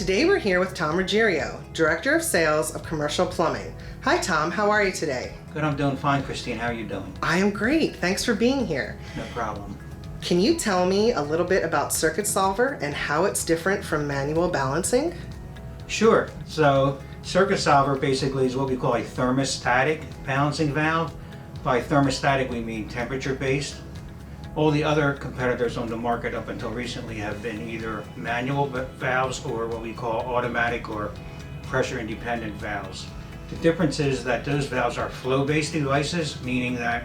Today we're here with Tom Ruggierio, Director of Sales of Commercial Plumbing. Hi Tom, how are you today? Good, I'm doing fine, Christine. How are you doing? I am great, thanks for being here. No problem. Can you tell me a little bit about CircuitSolver and how it's different from manual balancing? Sure. So CircuitSolver basically is what we call a thermostatic balancing valve. By thermostatic we mean temperature-based. All the other competitors on the market up until recently have been either manual valves or what we call automatic or pressure independent valves. The difference is that those valves are flow-based devices, meaning that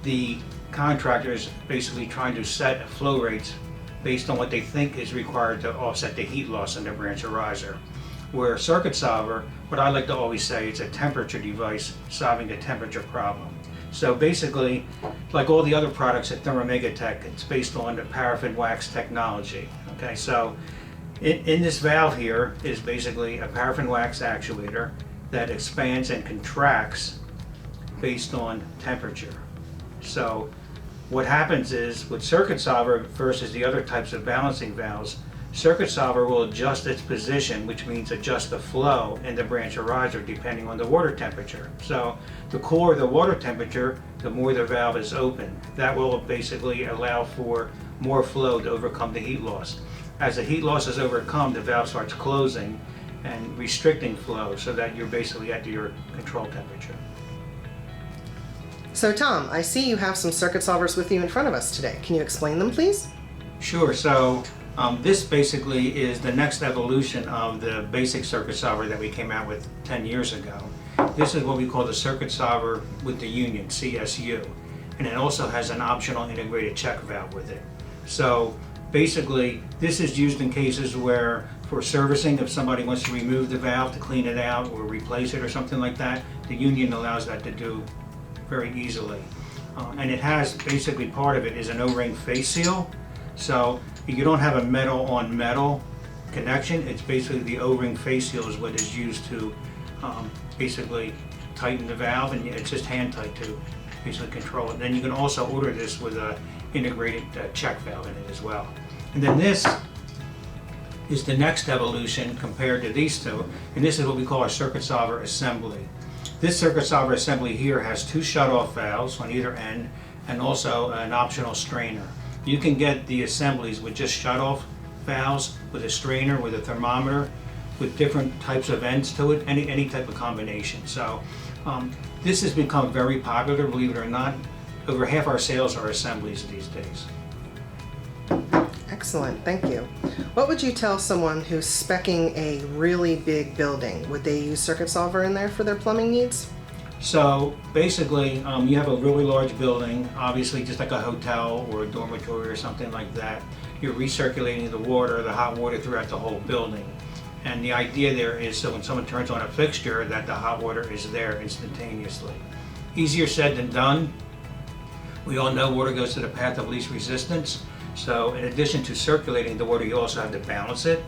the contractor is basically trying to set flow rates based on what they think is required to offset the heat loss in the branch or riser. Where CircuitSolver, what I like to always say, it's a temperature device solving the temperature problem. So basically, like all the other products at Thermomegatech, it's based on the paraffin wax technology. Okay, so in this valve here is basically a paraffin wax actuator that expands and contracts based on temperature. So what happens is with CircuitSolver versus the other types of balancing valves, CircuitSolver will adjust its position, which means adjust the flow in the branch or riser depending on the water temperature. So the cooler the water temperature, the more the valve is open. That will basically allow for more flow to overcome the heat loss. As the heat loss is overcome, the valve starts closing and restricting flow so that you're basically at your control temperature. So Tom, I see you have some CircuitSolvers with you in front of us today. Can you explain them please? Sure. So this basically is the next evolution of the basic CircuitSolver that we came out with 10 years ago. This is what we call the CircuitSolver with the union, CSU, and it also has an optional integrated check valve with it. So basically this is used in cases where for servicing, if somebody wants to remove the valve to clean it out or replace it or something like that, the union allows that to do very easily. And it has basically part of it is an O-ring face seal. So you don't have a metal on metal connection. It's basically the O-ring face seal is what is used to basically tighten the valve, and it's just hand tight to basically control it. And then you can also order this with a integrated check valve in it as well. And then this is the next evolution compared to these two, and this is what we call a CircuitSolver assembly. This CircuitSolver assembly here has two shutoff valves on either end and also an optional strainer. You can get the assemblies with just shutoff valves, with a strainer, with a thermometer, with different types of ends to it, any type of combination. So this has become very popular, believe it or not. Over half our sales are assemblies these days. Excellent, thank you. What would you tell someone who's speccing a really big building? Would they use CircuitSolver in there for their plumbing needs? So basically, you have a really large building, obviously just like a hotel or a dormitory or something like that. You're recirculating the water, the hot water throughout the whole building. And the idea there is so when someone turns on a fixture that the hot water is there instantaneously. Easier said than done. We all know water goes to the path of least resistance. So in addition to circulating the water, you also have to balance it.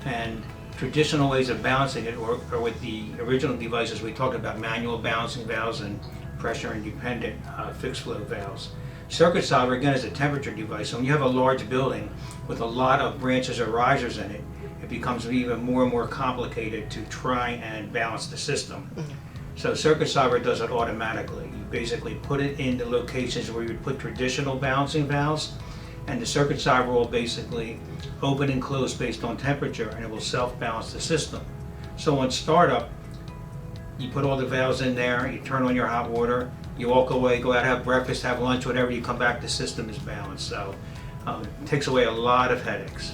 And traditional ways of balancing it, or with the original devices we talked about, manual balancing valves and pressure independent fixed flow valves. CircuitSolver again is a temperature device, so when you have a large building with a lot of branches or risers in it, it becomes even more and more complicated to try and balance the system. So CircuitSolver does it automatically. You basically put it in the locations where you would put traditional balancing valves, and the CircuitSolver will basically open and close based on temperature, and it will self-balance the system. So on startup, you put all the valves in there, you turn on your hot water, you walk away, go out, have breakfast, have lunch, whatever, you come back, the system is balanced. So it takes away a lot of headaches.